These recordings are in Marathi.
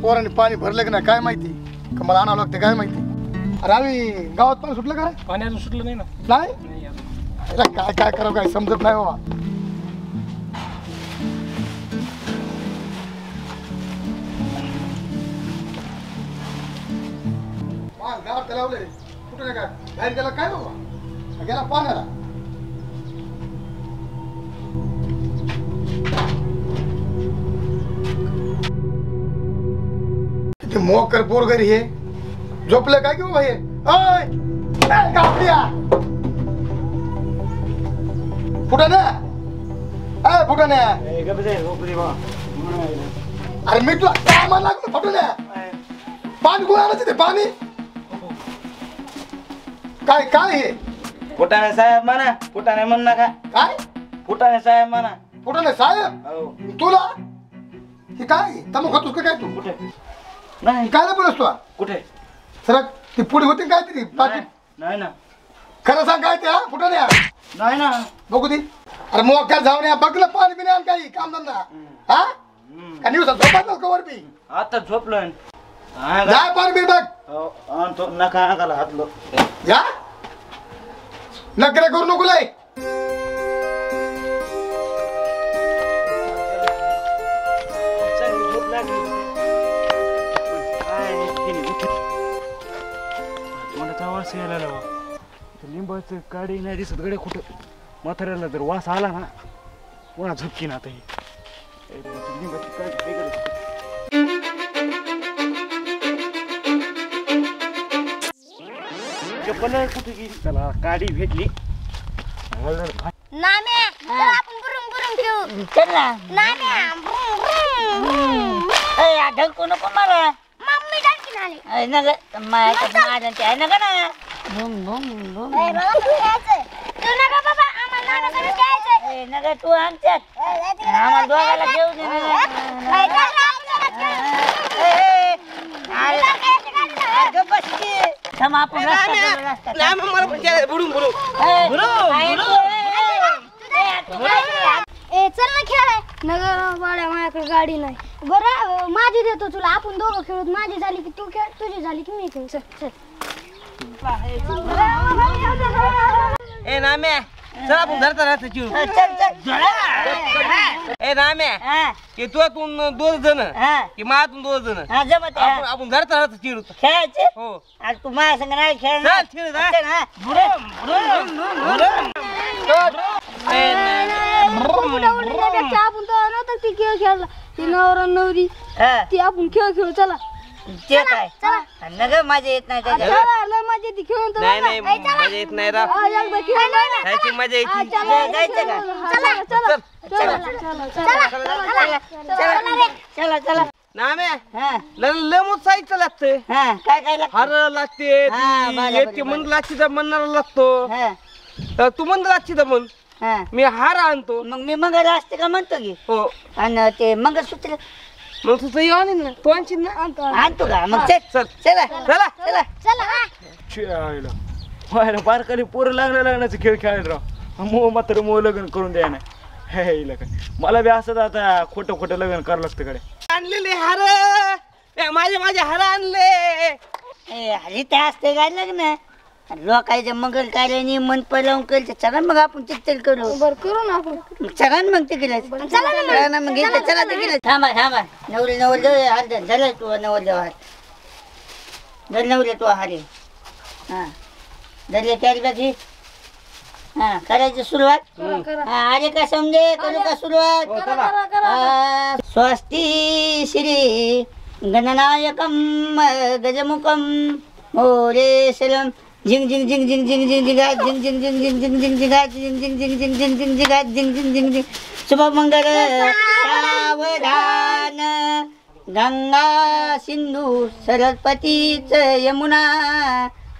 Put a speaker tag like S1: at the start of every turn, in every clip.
S1: पोरांनी पाणी भरलं की नाही काय माहिती का मला आणावं लागतं काय माहिती. अरे आम्ही गावात पाणी सुटलं का रे?
S2: पाणी अजून सुटलं नाही ना.
S1: नाही अरे काय काय करावं काय समजत नाही बाबा. गावात लावले कुठे नाही काय बाहेर गेला काय बाबा गेला पाण्याला. ते मोकर पोर घरी हे झोपलं काय की बाबा हे. ओय गावड्या फुटाने ए फुटाने अरे मी तुला काय म्हणला फुटाने पाणी गुळाला तिथे पाणी काय काय हे.
S3: फुटाणे साहेब म्हणा फुटाणे म्हण नका.
S1: काय
S3: फुटाणे साहेब म्हणा.
S1: फुटाने साहेब तुला हे काय तमक होतोस का काय तू
S3: कुठे नाही
S1: काय बोलस तू
S3: कुठे
S1: सर ती पुढे होती काय तरी पाकिट
S3: नाही ना.
S1: खरं सांग काय ते हा फुटाने
S3: नाही ना
S1: बघू ती. अरे मोकार जाऊन या बघलं पाणी बिणी आण काही काम धंदा हा का दिवसात झोपायचं कवर बी
S3: आता झोपलोय.
S1: जाय पाणी बिन बघ.
S3: आणतो नका नकाला हातलो.
S1: या नकरे करू नको लय.
S3: झोप लागली तोंडाचा वास यायला लागला. लिंबाचं काडी नाही दिसत गड्या कुठं. म्हाताऱ्याला जर वास आला ना पुन्हा झपकी ना आता ही लिंबाची काडी काय करायची. पण कुठे गेली त्याला काडी भेटली.
S4: नाम्या चल आपण बुरुम बुरुम खेळू.
S5: चल ना.
S4: नाम्या बुरुम बुरुम.
S5: ए ढकू नको मला.
S4: मम्मी डाकीन आली.
S5: नग माझ्या ते आहे नका ना. Boom boom boom.
S4: ए बाबा तू खेळायचं. तू नका बाबा आम्हाला नानाकडे खेळायचं.
S5: ए नका तू आमच्यात आम्हाला दोघाला घेऊ दे. थांब आपण रस्ता
S3: मला पण बुडून बुडू
S4: ए चल ना खेळाय. नगर वाड्या माझ्याकडे गाडी नाही. बरं माझी देतो तुला आपण दोघं खेळू. माझी झाली की तू खेळ तुझी झाली की मी खेळ. चल चल
S3: ए नाम्या चल आपण धरता राहतो चिव. ए नाम्या की तुझ्यातून 2 जण की माझ्यातून 2 जण
S5: जमत
S3: आपण धरता राहतो चिव.
S5: खेळायचे.
S3: हो
S5: आज तू माझ्या संग नाही खेळणार.
S3: चल खेळ
S4: आपण तर नव्हतं ती खेळ खेळला. ती नवरा नवरी ती आपण खेळ खेळू. चला
S5: ते काय नग मजा येत नाही त्याच्यात.
S4: चला मजा येते खेळून.
S3: नाही नाही मजा येत नाही राव. त्याची मजा येते.
S5: जायचं का. चला चला.
S3: नाम्या लय मोठ साहित्य लागतंय.
S5: काय काय
S3: हार लागते
S5: बरोबर.
S3: मन लागते तर म्हणणारा लागतो. तू म्हणत लागते तर म्हण मी हार आणतो.
S5: मग मी मंगळ असते का म्हणतो की.
S3: हो
S5: आणि ते मंगळसूत्र
S3: मग तुझं येऊन ना तू आणशील ना.
S5: आणतो का मग. चल चला
S3: चला
S5: चला.
S3: चला बारकाली पोरं लागण्याचं खेळ खेळायला राव. मो मात्र मो लग्न करून द्या ना. हे मला बी असं आता खोटं खोटं लग्न करावं लागतं कडे. आणलेले हार माझे हार आणले.
S5: अरे ते असते काय लग्न लोकांच्या मंगल कार्याने मन पळवून केलं. चला मग आपण चित्तल करू.
S4: बरं करू ना आपण.
S5: चला मग ते केलं. चला ना मग चला ते केलं. थांबा थांबा. नवरी नवरदेव झालं तू नवरदेव हार धर. नवरे तू हारे हा धरले त्यारी बाकी. हा करायची सुरुवात. अरे का समजे करू का सुरुवात. स्वस्ती श्री गणनायकम गजमुखम मोरेश्वरम झिंग झिंग झिंग झिंग झिंग झिंग झिंगा झिंग झिंग झिंग झिंग झिंग झिंग झिंगा झिंग झिंग झिंग झिंग झिंग झिंग झिंगा झिंग झिंग झिंग झिंग. शुभ मंगल सावधान गंगा सिंधू सरस्वतीच यमुना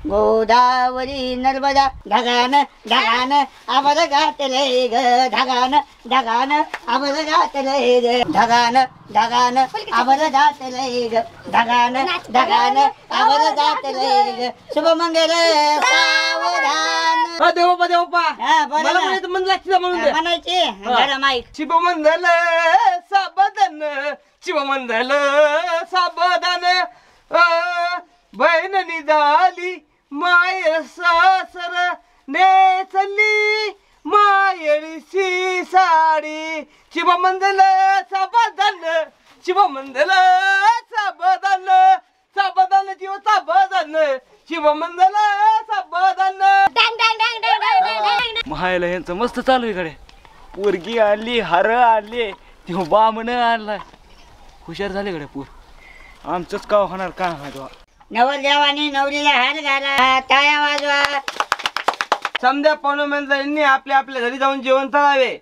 S5: गोदावरी नर्मदा. ढगान ढगान आवर घातले ग. ढगान ढगान आवर घातले ग. ढगान ढगान आवर घातले ग. ढगान ढगान आवर घातले ग. शुभ मंगल सावधान.
S3: देवप्पा
S5: हा, बोला
S3: मला
S5: ना.
S3: म्हणायचं मन लागतं म्हणून द्या.
S5: म्हणायचे जरा माईक
S3: शिवमंदल साबदान शिवमंदल साबदान बहीण निघाली माय सासर नेसली मायळीची साडी शिवमंदल साबदान शिवमंदल साबदान साबदान जीव साबदान शिवमंदल साबदान महायला यांचं मस्त चालू आहे कडे पोरगी आणली हार आणली ती बामण आणलाय हुशार झाले कडे पूर आमचंच का होणार काय माहिती
S5: नवरदेवाने नवरीला हार घाला टाळ्या वाजवा
S3: समजा पाहुण्यांनी आपल्या आपल्या घरी जाऊन जेवण करावे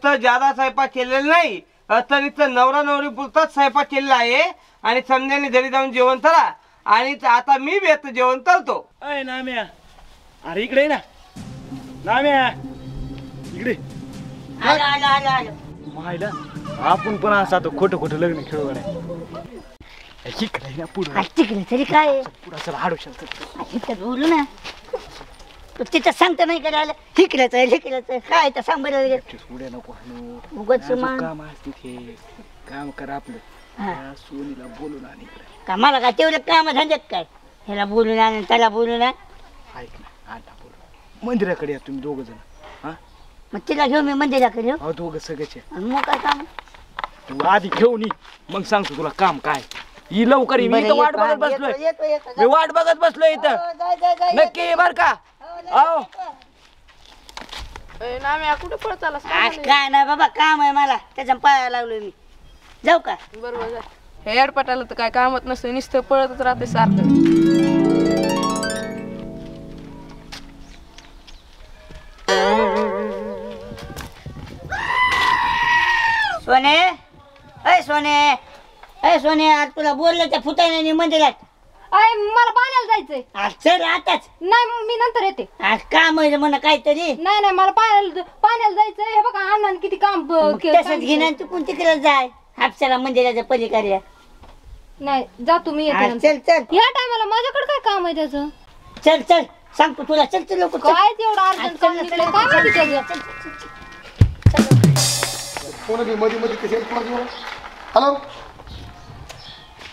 S3: तर ज्यादा स्वयंपाक केलेला नाही तर इथं नवरा नवरी पुरताच स्वयंपाक केलेला आहे आणि समजाने घरी जाऊन जेवण करा आणि आता मी बी आता जेवण करतो अय नाम्या अरे इकडे ना नाम्या इकडे
S5: आलो आलो आलो आलो
S3: मायला आपण पण असं आता खोटं खोटं लग्न खेळू इकडे ना पुढं
S5: तिकडे तरी काय
S3: पुढं चला हाडू शकतो
S5: इथं बोलू ना तू तिथं सांगता नाही करायला हिकलंच आहे काय तर सांग बरं
S3: पुढे नको हाणू.
S5: उगाच
S3: अजून
S5: मान.
S3: काम आहे तिथे काम करा आपलं
S5: हा.
S3: त्या सोनीला बोलून आणि इकडे
S5: का मला काय तेवढं काम धंद्यात काय ह्याला बोलून आण त्याला बोलून आण
S3: ऐक ना आता बोलू मंदिराकडे या तुम्ही दोघ जण हा
S5: मग तिला घेऊ मी मंदिराकडे येऊ.
S3: अहो दोघं सगळेच आहे.
S5: आणि मग काय काम
S3: तू आधी घेऊन ये मग सांगतो तुला काम काय ही लवकर ये. मी
S5: बरं,
S3: इथं वाट
S5: येतो,
S3: बघत बसलोय
S5: येतो, येतो,
S3: मी वाट बघत बसलोय इथं
S5: हो, जाय, जाय, जाय,
S3: नक्की ये बर का अहो
S2: कुठे पळत आलास
S5: काय नाही बाबा काम आहे मला त्याच्या पाया लागलोय मी जाऊ का
S2: बरोबर जा. हे एडपटाला तर काय कामत नसतं नुसतं पळतच राहते सारखं
S5: सोने अय सोने आज तुला बोललं त्या फुटाण्याने मंदिरात
S4: अय मला पाण्याला जायचंय
S5: आज चल आताच
S4: नाही मी नंतर येते
S5: आज काम आहे म्हणा काहीतरी
S4: नाही नाही मला पाण्याला जायचंय हे बघा अण्णाने किती काम
S5: तसंच घेणार तू कोण तिकडे जाय हापशाला मंदिराच्या पलीकडे
S4: नाही जा तुम्ही येते
S5: आज
S4: नंतर.
S5: चल चल
S4: या टायमाला माझ्याकडे काय काम आहे त्याचं
S5: चल चल सांगतो तुला चल चल लोक
S4: काय तेवढं अर्जंट काम निघलंय, काय माहिती त्याचं?
S1: कोण बी मध्ये मध्ये कशी कोणाची हॅलो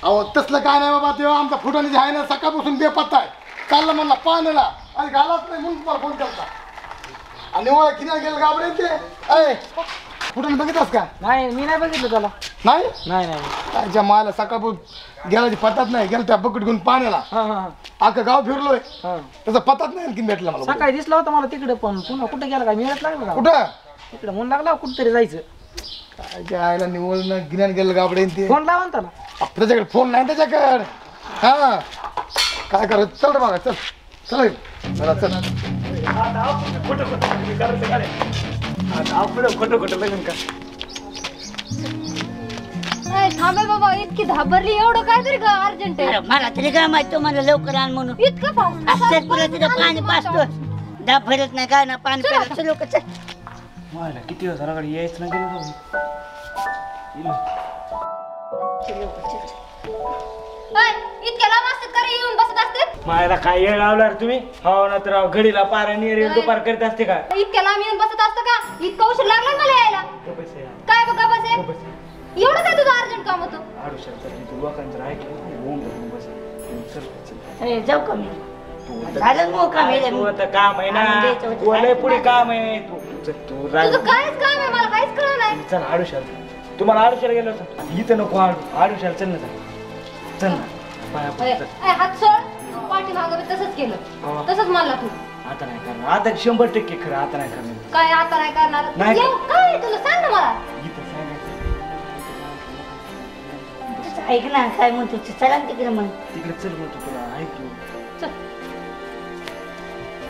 S1: अहो तसलं काय नाही बाबा तेव्हा आमचा फुटाने जे आहे ना सकाळपासून बेपत्ता आहे चाललं म्हणला पाण्याला आणि घालाच नाही म्हणून तुम्हाला फोन केला आणि ओळख किती गेलं गाबडे ते अय फुटाने बघितलास का
S3: नाही मी नाही बघितलं त्याला
S1: नाही
S3: नाही नाही
S1: त्याच्या मायला सकाळपासून गेल्याची पत्ताच नाही गेलं त्या बकेट घेऊन पाण्याला
S3: हा हा
S1: अख्खं गाव फिरलोय
S3: हा
S1: त्याचा पत्ताच नाही आणखी भेटला मला
S3: सकाळी दिसला होता मला तिकडे पण पुन्हा कुठे गेला काय मिळत लागला का
S1: कुठं
S3: तिकडे म्हणून लागला कुठेतरी जायचं
S1: काय आयला निवड गिन्यान गेलं गाबडे ते
S3: फोन लावा ना त्याला
S1: त्याच्याकडे फोन नाही त्याच्याकडे हा काय करत चल रे बाबा चल चल चला चल
S3: खोटं खोटं लग्न का
S4: अय, थांबे बाबा इतकी घाबरली एवढं काय तरी अर्जंट आहे
S5: मला तरी काय माहित मला लवकर आण म्हणून
S4: इतकं पाऊस
S5: असं तुला तिथं पाणी पाचतो दाब भरत नाही काय ना पाणी प्यायला चल लोक चल
S3: मला किती दिवस झाला यायच नाही गेलो
S4: अय, इतक्या लांब असतात का रे येऊन बसत असतात
S3: मायला काय येळ लावला रे तुम्ही हो ना तर घडीला पारा निर दुपार करीत असते का
S4: इतक्या लांब येऊन बसत असतं का इतका उशीर लागला ना मला यायला काय बघा बस एवढं काय तुझं अर्जंट काम होतं
S3: लोकांचं
S5: ए, जाऊ का मी झालं मग काम हे
S3: तू आता काम आहे ना
S5: आणून द्यायचं होतं.
S3: तू लय पुढे काम आहे तू
S4: तुझं कायच काम आहे मला काहीच कळलं नाही
S3: चल आडुशाल तुम्हाला आडुशाला गेलो होतो इथं नको आडुशाल चल ना चल ना पाया पड, चल.
S4: अय, हात सोड पाठीमागं मी तसंच केलं
S3: हो.
S4: तसंच म्हणला तू
S3: आता नाही करणार आता 100% खरं आता नाही करणार
S4: काय आता नाही करणार
S3: नाही.
S4: काय तुला सांग ना मला
S3: इथं सांगायचं
S5: ऐक ना काय म्हणतो चला ना तिकडे मग
S3: तिकडे चल म्हणतो तुला ऐक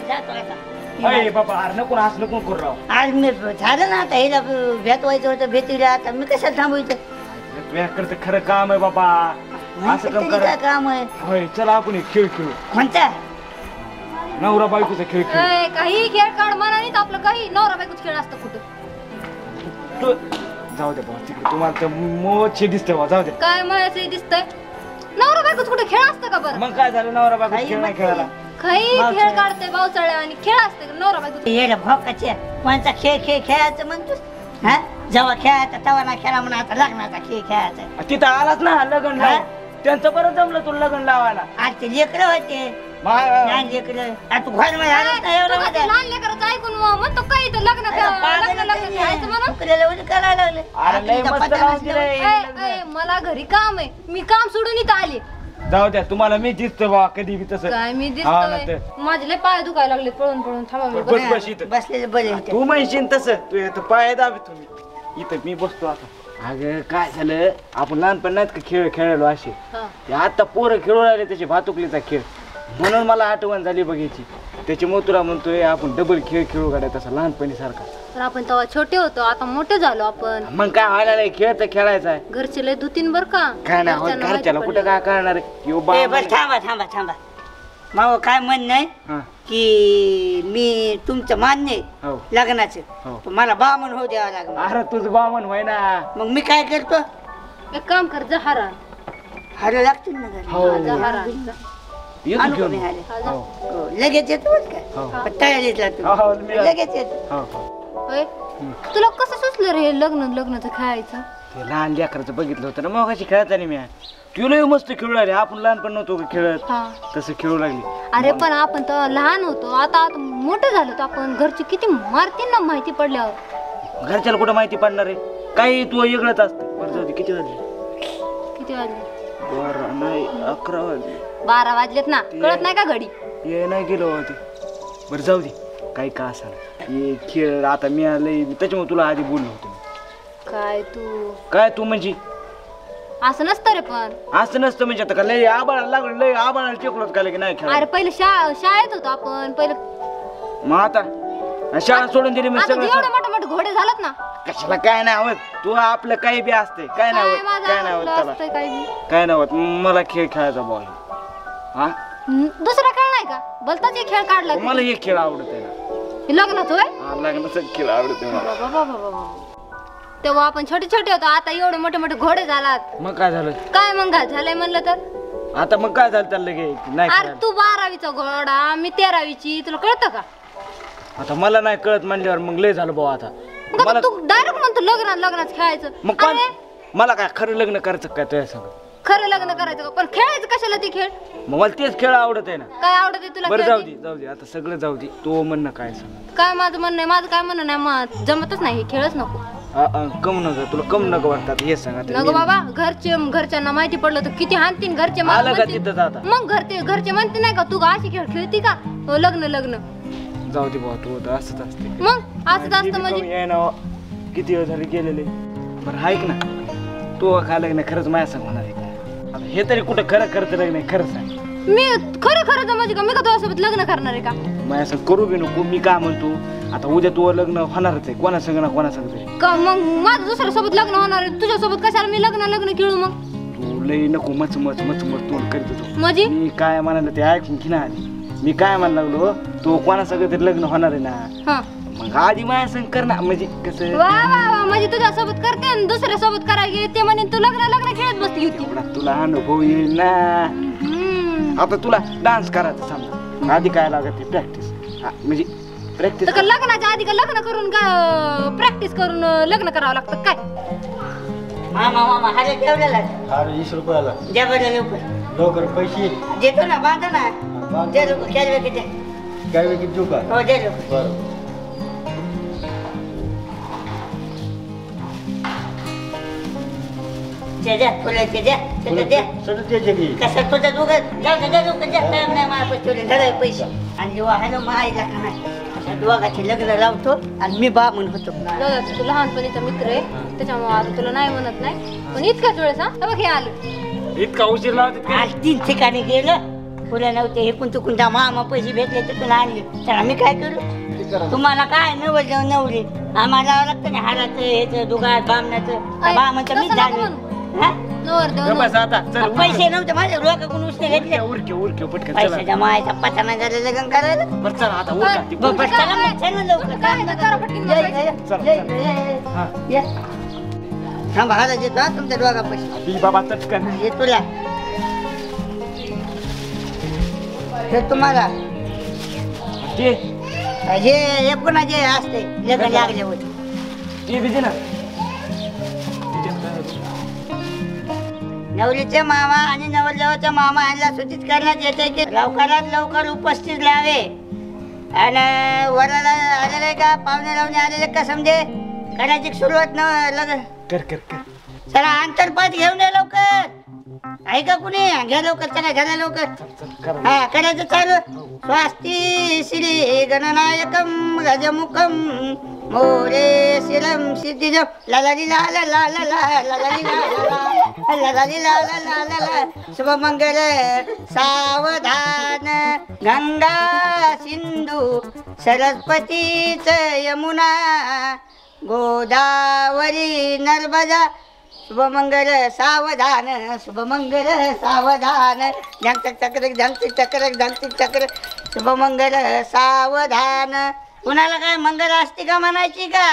S5: जातो आता
S3: अरे बाबा अरे नको ना असं नको करू राव
S5: आज मी झालं ना आता हिला भेट व्हायचं होतं भेटीला आता मी कशाला थांबवायचं
S3: तुझ्याकडे तर खरं काम आहे बाबा असं काम
S5: तरी काय
S3: कर
S5: काम आहे
S3: होय चला आपण एक खेळ खेळू
S5: म्हणता
S3: नवरा बायकोचा खेळ खेळू
S4: अय, काही खेळ काढ मनानेच आपलं काही नवरा बायकोच खेळ असतं कुठं
S3: जाऊ दे बाबा तिकडे तुम्हाला तर मोचे दिसते बाबा जाऊ दे
S4: काय मला दिसतंय नवरा बायकोच कुठे खेळ असतं का बरं
S3: मग काय झालं नवरा बायको
S5: काही
S3: खेळ नाही
S5: म्हणते.
S3: खेळायला
S4: काही खेळ काढते पावसाळ्या आणि खेळ असते का नवरा बायको
S5: येड्या भोकाचे कोणता खेळ खेळायचं म्हणतोस हा जेव्हा खेळायचा तेव्हा ना खेळा म्हणा आता लग्नाचा खेळ खेळायचा
S3: तिथं आलाच ना लग्न लाव त्यांचं बरं जमलं तुला लग्न लावायला
S5: आज ते लेकरं होते लहान लेकरं आता तू घरमध्ये आलास ना एवढं मध्ये
S4: लहान लेकराचं ऐकून म्हणतो काही तर लग्न खेळायचं म्हणून
S5: करायला लागले
S3: अरे लय मस्त लावून दिलंय.
S4: मला घरी काम आहे मी काम सोडून इथं आले
S3: जाऊ द्या तुम्हाला मी दिसतो बा कधी बी तसं
S4: काय मी
S3: हा ना
S4: दिसतोय
S3: ते.
S4: माझे लय पाय दुखायला लागले पळून पळून थांबा मी
S3: बस बस इथं
S5: बसलेले बरे होते
S3: तू म्हणशील तसं तू इथं पाय दाबी तुम्ही इथं मी बसतो आता अगं काय झालं आपण लहानपण नाहीत का खेळ खेळलो असे
S4: हा.
S3: ते आता पोरं खेळू राहिले त्याचे भातुकलीचा खेळ म्हणून मला आठवण झाली बघायची त्याच्यामुळे तुला म्हणतोय आपण डबल खेळ खेळू गाड्या तसा लहानपणी सारखा
S4: तर आपण तेव्हा छोटे होतो आता मोठे झालो आपण
S3: मग काय व्हायला नाही खेळ तर खेळायचा आहे
S4: घरचे लय धुतीन बर का
S3: काय नाही होत
S4: घरच्यांना
S3: घरच्याला
S4: माहिती
S3: कुठं काय करणार आहे? यो बा
S5: ए, बस थांबा थांबा थांबा माव काय म्हणणं आहे
S3: हा,
S5: की मी तुमचं मान्य आहे
S3: हो
S5: लग्नाचं
S3: हो.
S5: पण मला बामण होऊ द्यावं लागणार
S3: अरे तुझं बामण होय ना
S5: मग मी काय करतो
S4: पडली. एक काम कर जहारा
S5: हरं लागतील ना घरी
S3: हो
S4: जहारा
S3: येतो
S5: आणू का
S3: घेऊन
S5: मी हारे?
S3: हो
S5: हो, लगेच येतो बरं का
S3: हो
S5: पण तयारीत
S3: हो, हो,
S5: राहतो
S3: मी-
S5: लगेच येतो
S3: हो हो
S4: होय तुला कसं सुचलं रे हे लग्नाचं खेळायचं
S3: ते लहान लेकराचं बघितलं होतं ना मग कशी खेळत नाही मी तुला मस्त खेळू लागले आपण लहानपण नव्हतो का खेळत
S4: हा
S3: तसं खेळू लागली
S4: अरे पण आपण तर लहान होतो आता आता मोठे झालो तर आपण घरचे किती मारतील ना माहिती पडल्यावर
S3: घरच्याला कुठं माहिती पडणार आहे काही तू वेगळंच असतं बरं जाऊ दे किती वाजले
S4: किती वाजले
S3: बरं नाही 11 वाजले
S4: 12 वाजलेत ना कळत नाही का घडी
S3: ये नाही गेलो होते बरं जाऊ दे काही का असा हे खेळ आता मी आलंय त्याच्यामुळे तुला आधी बोललो होतो मी.
S4: काय तू
S3: काय तू म्हणजे
S4: असं नसतं रे पण
S3: असं नसतं म्हणजे आता का लय आबाळाला लागलं लय आबाळाला टेकलोत का की नाही खेळ
S4: अरे पहिले शाळेत होतो आपण पहिलं
S3: मग आता शाळा सोडून दिली मी
S4: आता
S3: सगळं
S4: एवढे मोठे मोठे घोडे झालेत ना
S3: कशाला काय नाही होत तू आपलं काही बी असते काय नाही होत
S4: माझं
S3: काय नाही होत
S4: आपलं
S3: त्याला
S4: असतंय काय बी.
S3: काय नाही होत मला खेळ खेळायचा बॉय हा
S4: दुसरा खेळ नाही का भलताच एक खेळ काढला तू.
S3: मला हे खेळ आवडत आहे ना
S4: हे लग्नात होय
S3: हा, लग्नाचा खेळ आवडत आहे मला
S4: बाबा बाबा बाबा तेव्हा आपण छोटे छोटे होतो आता एवढे मोठे मोठे घोडे झालात
S3: मग काय झालं
S4: काय मग झालंय म्हणलं तर
S3: आता मग काय झालं त्याला लगे नाही
S4: अरे
S3: खेळायला.
S4: तू 12वीचा घोडा मी 13वीची तुला कळतं का
S3: आता मला नाही कळत म्हणल्यावर मग लय झालं भाऊ आता
S4: मग
S3: मला
S4: आता तू डायरेक्ट म्हणतो लग्नात खेळायचं
S3: मग कोण
S4: अरे,
S3: मला काय खरं लग्न करायचं काय तुझ्या सांग
S4: खरं लग्न करायचं का पण खेळायचं कशाला ते खेळ
S3: मग मला तेच खेळ आवडत आहे ना
S4: काय आवडते तुला
S3: बरं
S4: खेळ?
S3: जाऊ दे आता सगळं जाऊ दे तो म्हणणं काय सांग
S4: काय माझं म्हणणं आहे माझं काय म्हणणं नाही मग जमतच नाही हे खेळच नको
S3: कम नका तुला कम नका वाटतात हे सांगा आता.
S4: नको बाबा घरच्यांना माहिती पडलं तर किती हाणतीन घरचे मला
S3: आलं का
S4: म्हणतील.
S3: तिथं आता
S4: मग घरचे म्हणते नाही का तू का अशी खेळ खेळती का हो, लग्न
S3: जाऊ दे भाऊ तू आता असंच असते
S4: मग असंच असतं म्हणजे
S3: ये ना किती वेळ झाले गेलेले बरं ऐक ना तू काय लग्न खरंच माझ्या सांग होणार आहे का? आता हे तरी कुठं खरं करत लग्न खरं सांग
S4: मी खरं जमायचं का मी का तुझ्यासोबत लग्न करणार आहे का
S3: माझ्या संग करू बी नको मी काय म्हणतो आता उद्या तू लग्न होणारच आहे कोणा संग ना कोणा संग तरी
S4: का मग माझं दुसऱ्यासोबत लग्न होणार आहे तुझ्यासोबत कशाला मी लग्न खेळू मग
S3: तू लई नको मच तोंड करीत होतो
S4: म्हणजे
S3: मी काय म्हणाल ते ऐकून की ना आधी मी काय म्हणायला लागलो तू कोणा संग तरी लग्न होणार आहे ना
S4: हा
S3: मग आधी माझ्या संग कर ना म्हणजे कसं
S4: वा म्हणजे तुझ्यासोबत करते आणि दुसऱ्यासोबत करायला गेले ते म्हणे तू लग्न खेळत बसली होती
S3: एवढा तुला अनुभव येईल ना आता तुला डान्स करायचं समजा आधी काय लागत प्रॅक्टिस म्हणजे प्रॅक्टिस
S4: तर का लग्नाच्या आधी का लग्न करून का प्रॅक्टिस करून लग्न करावं लागतं काय
S5: मामा हरे ठेवलेला आहे.
S1: अरे 20 रुपयाला
S5: द्या बरं लवकर
S1: लवकर पैसे
S5: देतो ना बांधा ना
S1: बांध.
S5: दे लवकर कॅरी किती
S1: काय वेगळी देऊ का
S5: हो दे लवकर
S1: बरं
S5: द्या फुलाचे द्या सगळं द्या
S1: सगळं द्यायचे की
S5: कसं तुझं दोघं जाऊ दे लवकर द्या टाइम नाही मला पैसे ठेवले धरावे पैसे आणि जेव्हा हॅलो मायला का नाही अशा दोघाचे लग्न लावतो आणि मी बा म्हणून होतो
S4: दादा तू लहानपणीचा मित्र आहे त्याच्यामुळे आता तुला नाही म्हणत नाही पण इतक्याच वेळेस हा बघ हे आलं
S3: इतका उशीर लावतात
S5: आज 3 ठिकाणी गेलं फुलं नव्हते हे कोणतं कोणता मामा पैसे भेटले तर तुला आणले तर मी काय करू तुम्हाला काय नवल जाऊन नवली आम्हाला लावावं लागतं ना हाराचं ह्याचं दुगात बामणाचं बामणचं मीच झालं हा?
S3: बस आता चल
S5: पैसे नव्हते माझ्या लोकांकडून उसने घेतले
S3: उरके पटकन चला
S5: पैशाच्या मायाचा पत्ता नाही झाला लग्न करायला
S3: बरं चला आता उरका ती
S5: बरं, चला मग, चला लवकर.
S4: काय नाही, करा पटकन
S5: ये,
S4: पैसे.
S5: ये,
S3: चल,
S5: ये,
S3: चल.
S5: ये,
S3: हा.
S5: ये. थांबा हारा देतो हा तुमच्या दोघा पैसे
S3: ती बाबा चटकन
S5: हे तुला हे तुम्हाला
S3: ते
S5: हे कोणाचे असते लग्न लागले होते
S3: ते बी दे ना.
S5: नवरीचे मामा आणि नवरदेवाचा मामा यांना सूचित करण्यात येते की लवकरात लवकर उपस्थित राहावे आणि वराला आलेले का पाहुणे लावणे आलेले का समजे करायची सुरुवात न लग्न
S3: कर कर कर.
S5: चला अंतरपात घेऊन ये लवकर आहे का कुणी घ्या लवकर चला घ्या लवकर हा करायचं चालू स्वास्ती श्री गणनायकम गजमुखम मोरे शिरम सिद्धिजम लालाली ला ला ला ला ला लालाली ला ला ला लालाली ला ला ला ला ला शुभमंगल सावधान गंगा सिंधू सरस्वतीच यमुना गोदावरी नर्मदा शुभमंगल सावधान शुभमंगल सावधान झंक चक्र झंक चक्र झंक चक्र शुभमंगल सावधान. कुणाला काय मंगल असते का म्हणायची का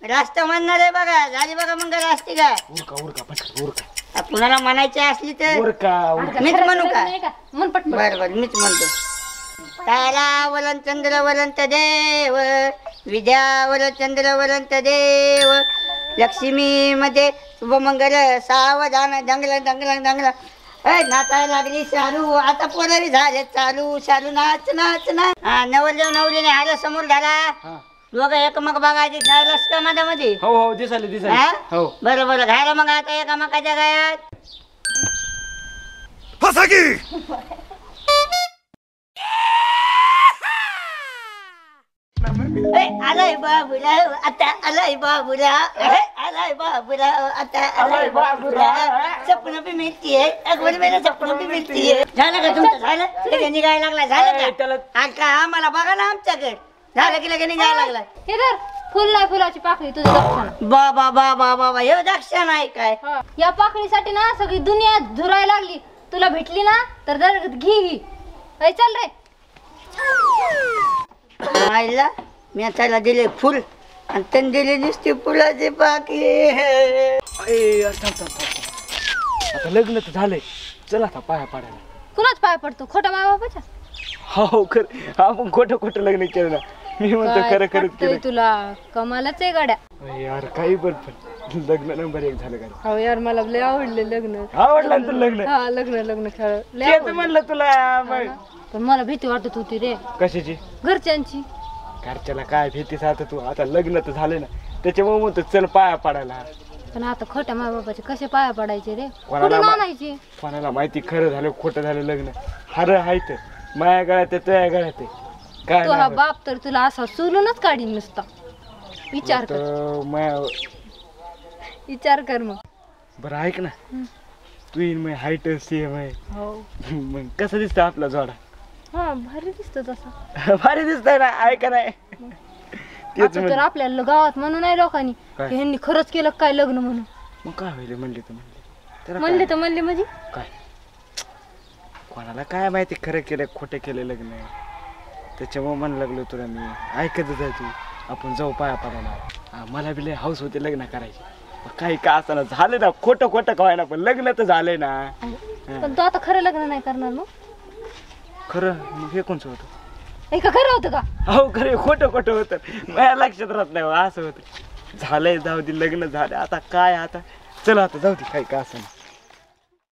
S5: रास्त म्हणणार आहे बघा झाली बघा मंगल असते का कुणाला म्हणायची असली तर मीच म्हणू का बर बर मीच म्हणतो. तारा वलन चंद्र वलंत देव विद्या वल चंद्र वलंत देव लक्ष्मी मध्ये शुभमंगल सावधान दंगल दंगल दंगल नाचायला लागली शालू आता पोरारी झाले चालू शालू नाच नाच ना नवरदेव नवरीने हार समोर झाला दोघं एकमक बघायचे रस्त्या मध्ये
S3: हो हो दिसाले दिसाले हो
S5: बरं बरं घायला मग आता एकामेकाच्या गायात आलाय बाबूराव आता आलाय बाबूराव आलाय बाबूराव आता आलाय बाबूराव स्वप्न बी मिळतीये अगोदर मेला स्वप्न बी मिळतीये. झालं का तुमचं झालं लगेच निघायला लागला झालं का आज का आम्हाला बघा ना आमच्याकडे झालं की लगेच निघायला लागला.
S4: हे धर फुल नाही फुलाची पाकळी तुझी दक्षिणा.
S5: बाबा बाबा बाबा हे दक्षिण आहे काय
S4: या पाकळीसाठी ना सगळी दुनिया झुरायला लागली तुला भेटली ना तर दर घे चल रे.
S5: आईला मी त्याला दिले फुल आणि त्यांनी दिली नुसती फुलाची पाकळी.
S3: आता लग्न तर झालंय चल आता पाया पाडायला.
S4: कुणाच पाय पडतो खोटा माय बापाच्या
S3: हो खरं आपण खोटं खोटं लग्न केलं ना मी म्हणतो खरं खरंच
S4: पटतंय
S3: केलं.
S4: तुला कमालच आहे गाड्या.
S3: यार काही पण लग्न नंबर 1 झालं का
S4: हो यार मला लय आवडले लग्न.
S3: आवडलं ना तुला लग्न
S4: हा लग्न लग्न खेळ लय
S3: तेच
S4: आवडलं.
S3: म्हणलं तुला मग.
S4: पण मला भीती वाटत होती रे
S3: कशाची
S4: घरच्यांची.
S3: घरच्याला काय भीतीस आता तू आता लग्न तर झालं ना त्याच्यामुळे म्हणतो चल पाया पाडायला.
S4: पण आता खोट्या माय बापाचे कसे पाया पडायचे रे
S3: कोणाला
S4: कुठून आणायचे.
S3: कोणाला माहिती खरं झालं खोटं झालं लग्न हर हायत माया गळ्यात आहे तुझ्या गळ्यात आहे काय
S4: तो हा
S3: नाही
S4: बाप तर तुला असा सोलूनच काढीन नुसता. विचार कर
S3: तर माया
S4: विचार कर मग.
S3: बरं ऐक ना तू येईन मग हाईट सेम आहे
S4: हो
S3: मग कसं दिसतं आपला जोडा.
S4: हा भारी दिसतो तसा.
S3: भारी दिसतंय ना ऐका नाही तेच
S4: आता तर आपल्याला गावात म्हणून नाही लोकांनी
S3: काय?
S4: की ह्यांनी खरंच केलं काय लग्न म्हणून.
S3: मग काय होईल म्हणले तर म्हणले त्याला
S4: म्हणले
S3: काय?
S4: तर म्हणले म्हणजे
S3: काय कोणाला काय माहिती खरं केलं खोटं केलं लग्न त्याच्यामुळे म्हण लागलो तुला मी ऐकत जाय तू आपण जाऊ पाया पाडायला. मला बी लय हाऊस होते लग्न करायची काही का असताना झालं ना खोटं खोटं कवायना पण लग्न तर झालंय ना.
S4: पण तू आता खरं लग्न नाही करणार मग.
S3: खरं मग हे कोणचं होतं
S4: हे का खरं होतं का.
S3: हो खरे खोटं खोटं होतं माझ्या लक्षात राहत नाही असं होतं झालंय जाऊ दे लग्न झालं आता काय आता चला आता जाऊ दे काही का असं